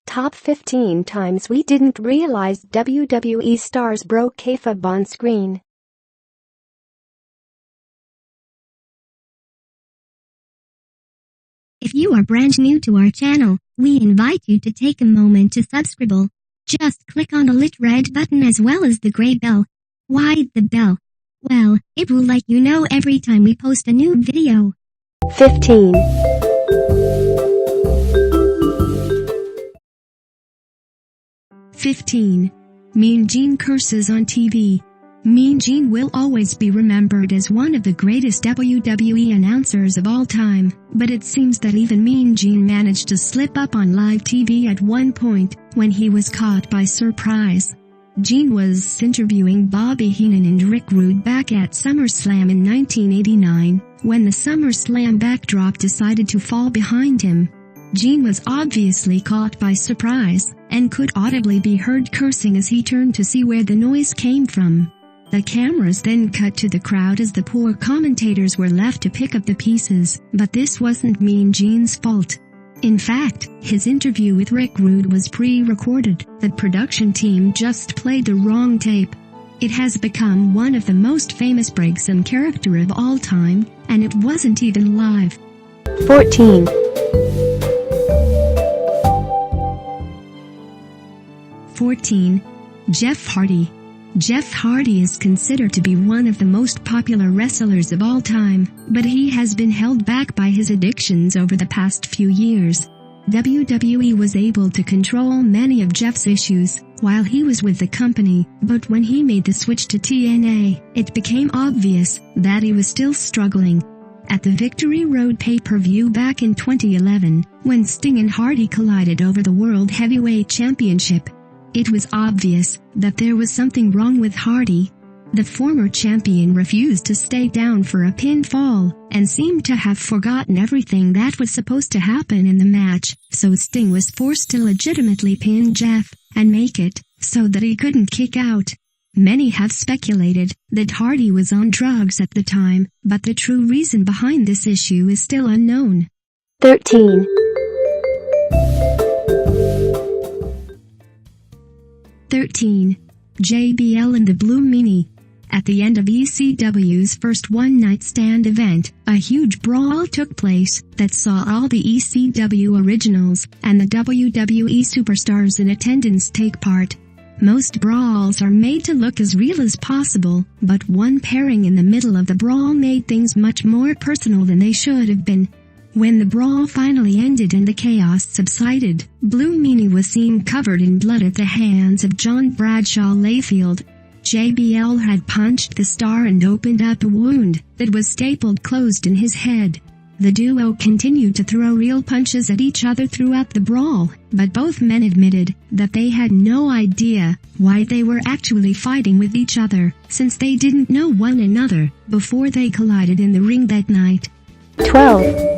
Top 15 times we didn't realize WWE stars broke kayfabe on screen. If you are brand new to our channel, we invite you to take a moment to subscribe. Just click on the lit red button as well as the gray bell. Why the bell? Well, it will let you know every time we post a new video. 15. Mean Gene curses on TV. Mean Gene will always be remembered as one of the greatest WWE announcers of all time, but it seems that even Mean Gene managed to slip up on live TV at one point, when he was caught by surprise. Gene was interviewing Bobby Heenan and Rick Rude back at SummerSlam in 1989, when the SummerSlam backdrop decided to fall behind him. Gene was obviously caught by surprise, and could audibly be heard cursing as he turned to see where the noise came from. The cameras then cut to the crowd as the poor commentators were left to pick up the pieces, but this wasn't Mean Gene's fault. In fact, his interview with Rick Rude was pre-recorded. The production team just played the wrong tape. It has become one of the most famous breaks in character of all time, and it wasn't even live. 14. 14. Jeff Hardy. Jeff Hardy is considered to be one of the most popular wrestlers of all time, but he has been held back by his addictions over the past few years. WWE was able to control many of Jeff's issues while he was with the company, but when he made the switch to TNA, it became obvious that he was still struggling. At the Victory Road pay-per-view back in 2011, when Sting and Hardy collided over the World Heavyweight Championship, it was obvious that there was something wrong with Hardy. The former champion refused to stay down for a pinfall, and seemed to have forgotten everything that was supposed to happen in the match, so Sting was forced to legitimately pin Jeff, and make it so that he couldn't kick out. Many have speculated that Hardy was on drugs at the time, but the true reason behind this issue is still unknown. 13. 13. JBL and the Blue Meanie. At the end of ECW's first one-night stand event, a huge brawl took place that saw all the ECW originals and the WWE superstars in attendance take part. Most brawls are made to look as real as possible, but one pairing in the middle of the brawl made things much more personal than they should have been. When the brawl finally ended and the chaos subsided, Blue Meanie was seen covered in blood at the hands of John Bradshaw Layfield. JBL had punched the star and opened up a wound that was stapled closed in his head. The duo continued to throw real punches at each other throughout the brawl, but both men admitted that they had no idea why they were actually fighting with each other, since they didn't know one another before they collided in the ring that night. 12.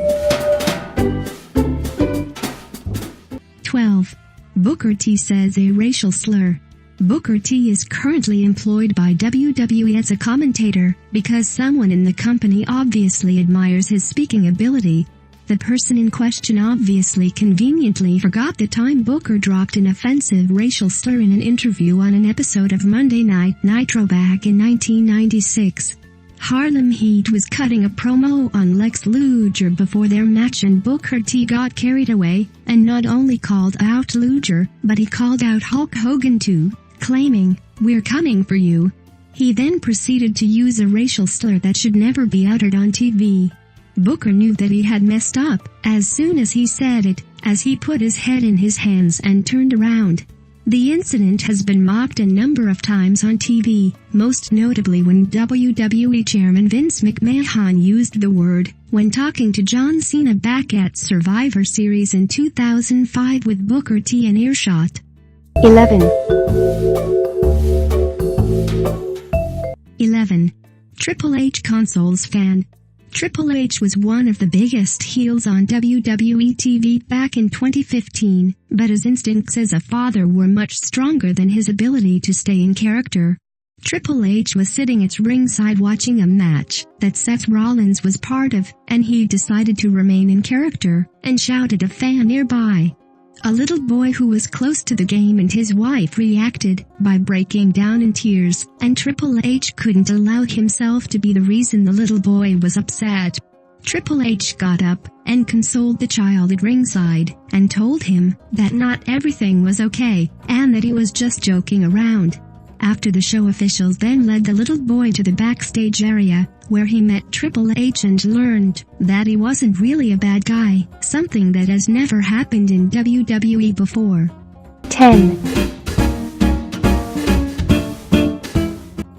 12. Booker T says a racial slur. Booker T is currently employed by WWE as a commentator because someone in the company obviously admires his speaking ability. The person in question obviously conveniently forgot the time Booker dropped an offensive racial slur in an interview on an episode of Monday Night Nitro back in 1996. Harlem Heat was cutting a promo on Lex Luger before their match and Booker T got carried away, and not only called out Luger, but he called out Hulk Hogan too, claiming, "We're coming for you." He then proceeded to use a racial slur that should never be uttered on TV. Booker knew that he had messed up as soon as he said it, as he put his head in his hands and turned around. The incident has been mocked a number of times on TV, most notably when WWE Chairman Vince McMahon used the word when talking to John Cena back at Survivor Series in 2005 with Booker T in earshot. 11. 11. Triple H consoles fan. Triple H was one of the biggest heels on WWE TV back in 2015, but his instincts as a father were much stronger than his ability to stay in character. Triple H was sitting at ringside watching a match that Seth Rollins was part of, and he decided to remain in character and shout at a fan nearby. A little boy who was close to the game and his wife reacted by breaking down in tears, and Triple H couldn't allow himself to be the reason the little boy was upset. Triple H got up and consoled the child at ringside and told him that not everything was okay and that he was just joking around. After the show, officials then led the little boy to the backstage area, where he met Triple H and learned that he wasn't really a bad guy, something that has never happened in WWE before. 10.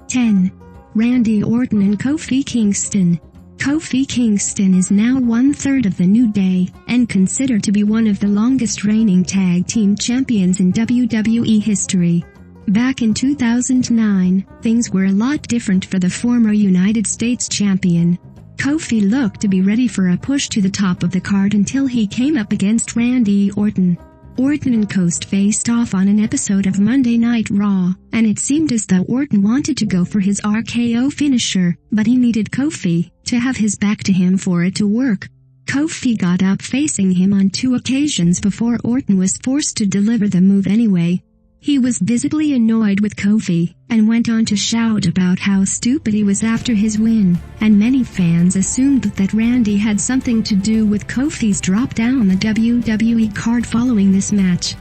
10. Randy Orton and Kofi Kingston. Kofi Kingston is now 1/3 of the New Day, and considered to be one of the longest reigning tag team champions in WWE history. Back in 2009, things were a lot different for the former United States champion. Kofi looked to be ready for a push to the top of the card until he came up against Randy Orton. Orton and Coast faced off on an episode of Monday Night Raw, and it seemed as though Orton wanted to go for his RKO finisher, but he needed Kofi to have his back to him for it to work. Kofi got up facing him on 2 occasions before Orton was forced to deliver the move anyway. He was visibly annoyed with Kofi, and went on to shout about how stupid he was after his win, and many fans assumed that Randy had something to do with Kofi's drop down the WWE card following this match.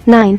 9.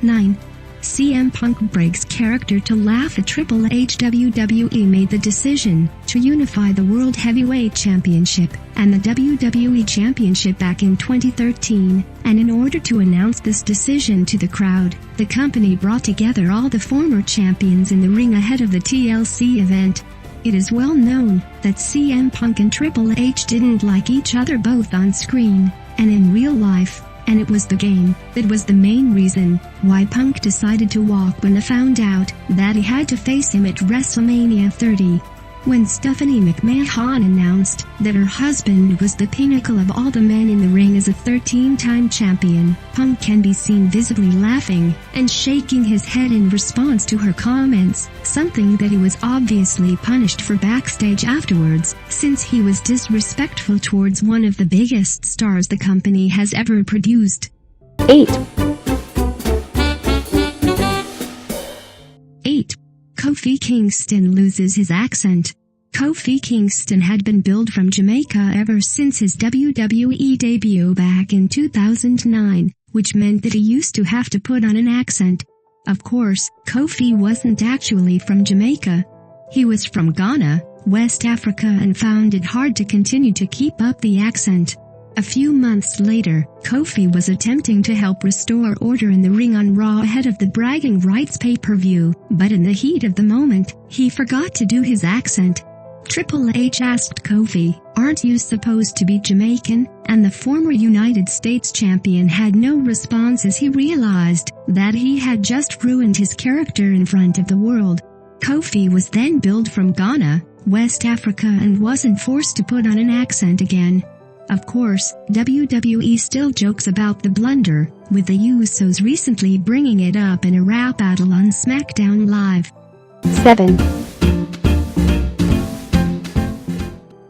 9. CM Punk breaks character to laugh at Triple H. WWE made the decision to unify the World Heavyweight Championship and the WWE Championship back in 2013, and in order to announce this decision to the crowd, the company brought together all the former champions in the ring ahead of the TLC event. It is well known that CM Punk and Triple H didn't like each other both on screen and in real life, and it was the game that was the main reason why Punk decided to walk when he found out that he had to face him at WrestleMania 30. When Stephanie McMahon announced that her husband was the pinnacle of all the men in the ring as a 13-time champion, Punk can be seen visibly laughing and shaking his head in response to her comments, something that he was obviously punished for backstage afterwards, since he was disrespectful towards one of the biggest stars the company has ever produced. 8. 8. Kofi Kingston loses his accent. Kofi Kingston had been billed from Jamaica ever since his WWE debut back in 2009, which meant that he used to have to put on an accent. Of course, Kofi wasn't actually from Jamaica. He was from Ghana, West Africa, and found it hard to continue to keep up the accent. A few months later, Kofi was attempting to help restore order in the ring on Raw ahead of the Bragging Rights pay-per-view, but in the heat of the moment, he forgot to do his accent. Triple H asked Kofi, "Aren't you supposed to be Jamaican?" And the former United States champion had no response as he realized that he had just ruined his character in front of the world. Kofi was then billed from Ghana, West Africa, and wasn't forced to put on an accent again. Of course, WWE still jokes about the blunder, with the Usos recently bringing it up in a rap battle on SmackDown Live. 7.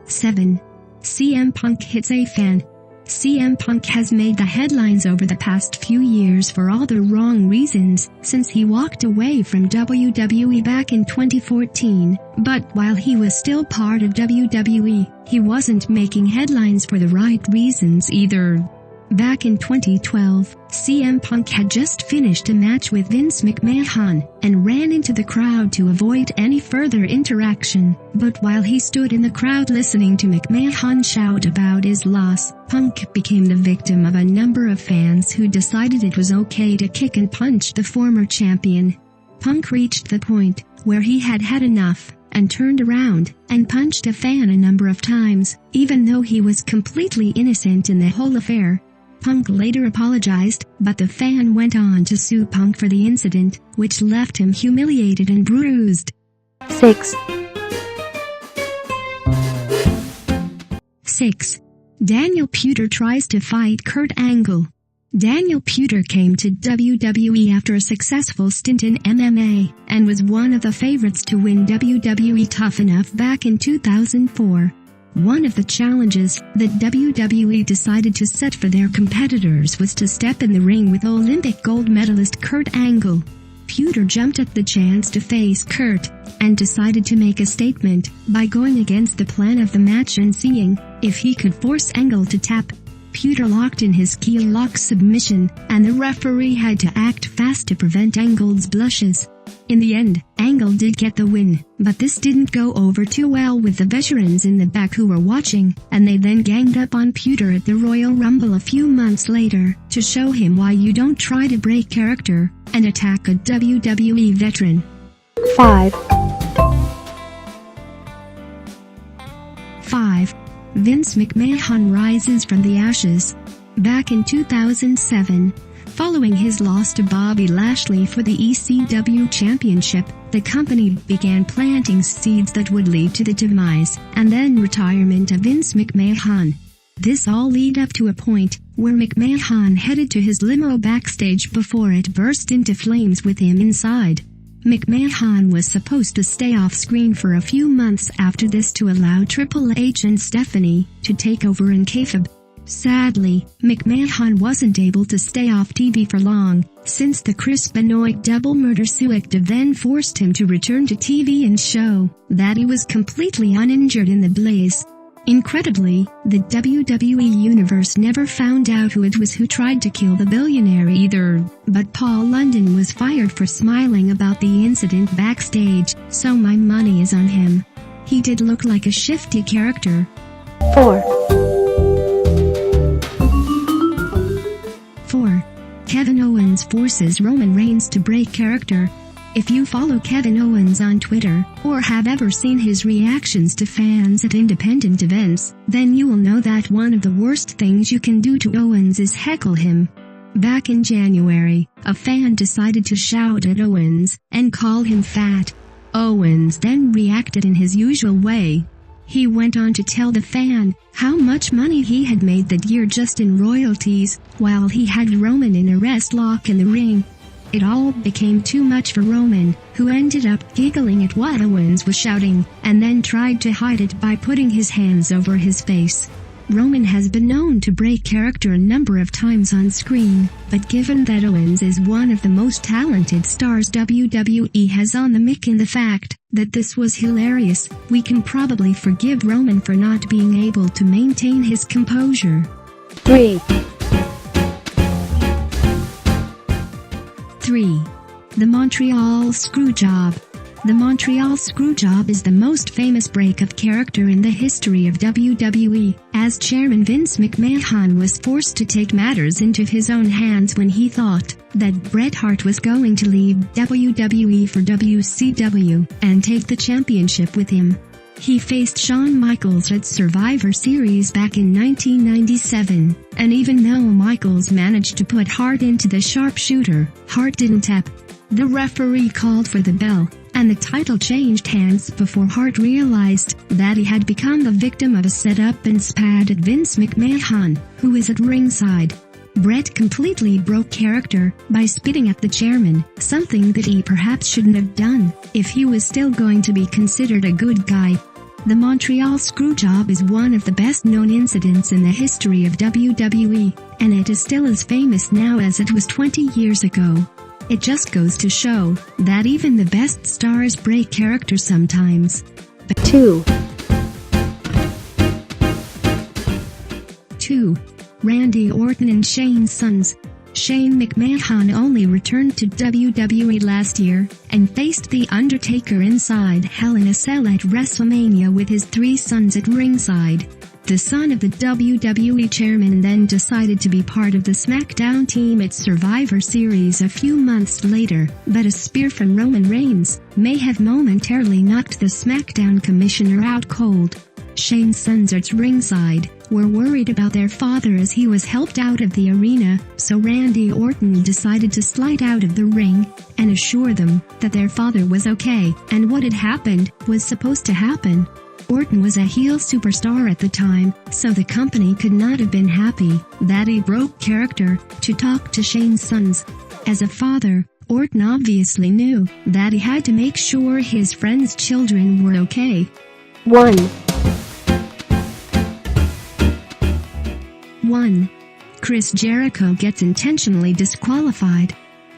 7. CM Punk hits a fan. CM Punk has made the headlines over the past few years for all the wrong reasons, since he walked away from WWE back in 2014, but while he was still part of WWE, he wasn't making headlines for the right reasons either. Back in 2012, CM Punk had just finished a match with Vince McMahon and ran into the crowd to avoid any further interaction, but while he stood in the crowd listening to McMahon shout about his loss, Punk became the victim of a number of fans who decided it was okay to kick and punch the former champion. Punk reached the point where he had had enough and turned around and punched a fan a number of times, even though he was completely innocent in the whole affair. Punk later apologized, but the fan went on to sue Punk for the incident, which left him humiliated and bruised. 6. 6. Daniel Puder tries to fight Kurt Angle. Daniel Puder came to WWE after a successful stint in MMA, and was one of the favorites to win WWE Tough Enough back in 2004. One of the challenges that WWE decided to set for their competitors was to step in the ring with Olympic gold medalist Kurt Angle. Puder jumped at the chance to face Kurt, and decided to make a statement by going against the plan of the match and seeing if he could force Angle to tap. Puder locked in his keel lock submission, and the referee had to act fast to prevent Angle's blushes. In the end, Angle did get the win, but this didn't go over too well with the veterans in the back who were watching, and they then ganged up on Puder at the Royal Rumble a few months later to show him why you don't try to break character and attack a WWE veteran. 5. 5. Vince McMahon rises from the ashes. Back in 2007, following his loss to Bobby Lashley for the ECW Championship, the company began planting seeds that would lead to the demise and then retirement of Vince McMahon. This all led up to a point where McMahon headed to his limo backstage before it burst into flames with him inside. McMahon was supposed to stay off screen for a few months after this to allow Triple H and Stephanie to take over in Kayfabe. Sadly, McMahon wasn't able to stay off TV for long, since the Chris Benoit double murder suit then forced him to return to TV and show that he was completely uninjured in the blaze. Incredibly, the WWE Universe never found out who it was who tried to kill the billionaire either, but Paul London was fired for smiling about the incident backstage, so my money is on him. He did look like a shifty character. 4. 4. Kevin Owens forces Roman Reigns to break character. If you follow Kevin Owens on Twitter, or have ever seen his reactions to fans at independent events, then you will know that one of the worst things you can do to Owens is heckle him. Back in January, a fan decided to shout at Owens and call him fat. Owens then reacted in his usual way. He went on to tell the fan how much money he had made that year just in royalties, while he had Roman in a wrist lock in the ring. It all became too much for Roman, who ended up giggling at what Owens was shouting, and then tried to hide it by putting his hands over his face. Roman has been known to break character a number of times on screen, but given that Owens is one of the most talented stars WWE has on the mic and the fact that this was hilarious, we can probably forgive Roman for not being able to maintain his composure. 3. 3. The Montreal Screwjob. The Montreal Screwjob is the most famous break of character in the history of WWE, as Chairman Vince McMahon was forced to take matters into his own hands when he thought that Bret Hart was going to leave WWE for WCW and take the championship with him. He faced Shawn Michaels at Survivor Series back in 1997, and even though Michaels managed to put Hart into the sharpshooter, Hart didn't tap. The referee called for the bell, and the title changed hands before Hart realized that he had become the victim of a setup and spat at Vince McMahon, who was at ringside. Bret completely broke character by spitting at the chairman, something that he perhaps shouldn't have done if he was still going to be considered a good guy. The Montreal Screwjob is one of the best-known incidents in the history of WWE, and it is still as famous now as it was 20 years ago. It just goes to show that even the best stars break character sometimes. 2. 2. Randy Orton and Shane's sons. Shane McMahon only returned to WWE last year and faced The Undertaker inside Hell in a Cell at WrestleMania with his 3 sons at ringside. The son of the WWE chairman then decided to be part of the SmackDown team at Survivor Series a few months later, but a spear from Roman Reigns may have momentarily knocked the SmackDown commissioner out cold. Shane's sons at ringside were worried about their father as he was helped out of the arena, so Randy Orton decided to slide out of the ring and assure them that their father was okay and what had happened was supposed to happen. Orton was a heel superstar at the time, so the company could not have been happy that he broke character to talk to Shane's sons. As a father, Orton obviously knew that he had to make sure his friends' children were okay. 1. 1. Chris Jericho gets intentionally disqualified.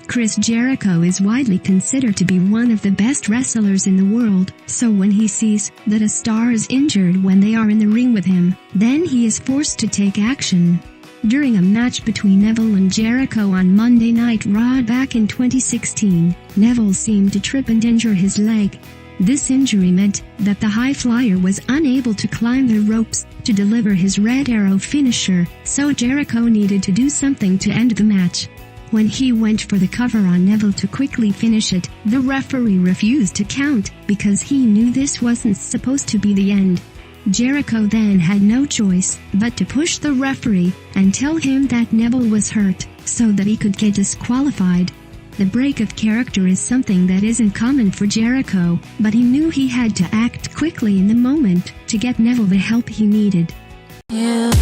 Chris Jericho is widely considered to be one of the best wrestlers in the world, so when he sees that a star is injured when they are in the ring with him, then he is forced to take action. During a match between Neville and Jericho on Monday Night Raw back in 2016, Neville seemed to trip and injure his leg. This injury meant that the high flyer was unable to climb the ropes to deliver his Red Arrow finisher, so Jericho needed to do something to end the match. When he went for the cover on Neville to quickly finish it, the referee refused to count because he knew this wasn't supposed to be the end. Jericho then had no choice but to push the referee and tell him that Neville was hurt so that he could get disqualified. The break of character is something that isn't common for Jericho, but he knew he had to act quickly in the moment to get Neville the help he needed. Yeah.